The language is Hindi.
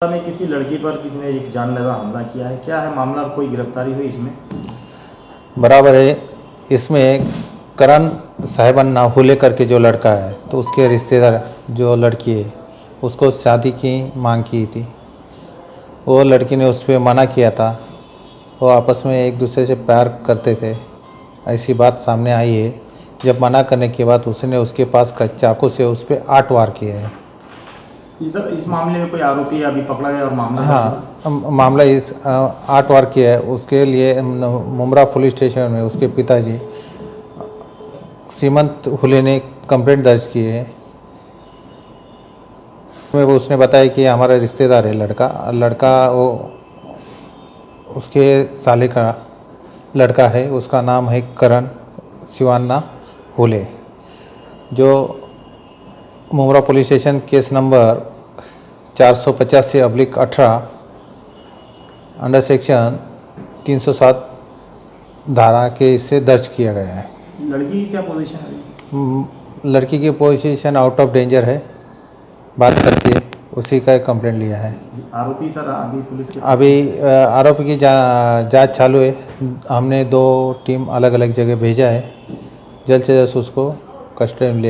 में किसी लड़की पर किसी ने एक जानलेवा हमला किया है, क्या है मामला और कोई गिरफ्तारी हुई इसमें? बराबर है। इसमें करण साहिबन्ना हुले करके जो लड़का है, तो उसके रिश्तेदार जो लड़की है उसको शादी की मांग की थी। वो लड़की ने उस पर मना किया था। वो आपस में एक दूसरे से प्यार करते थे, ऐसी बात सामने आई है। जब मना करने के बाद उसने उसके पास चाकू से उस पर 8 वार किए हैं। इस मामले में कोई आरोपी अभी पकड़ा गया और मामला मामला इस 8 वार किया है। उसके लिए मुमरा पुलिस स्टेशन में उसके पिताजी सीमंत हुले ने कंप्लेंट दर्ज की है। वो उसने बताया कि हमारा रिश्तेदार है लड़का वो उसके साले का लड़का है। उसका नाम है करण शिवान्ना हुले, जो Mumbra police station case number 485/18 under section 307 धारा के इससे दर्ज किया गया है। लड़की की क्या पोजीशन है? लड़की की पोजीशन आउट ऑफ डेंजर है, बात करती है, उसी का कंप्लेंट लिया है। आरोपी सर अभी पुलिस के आरोपी की जांच चालू है। हमने 2 टीम अलग अलग जगह भेजा है। जल्द से जल्द उसको कस्टडी में ले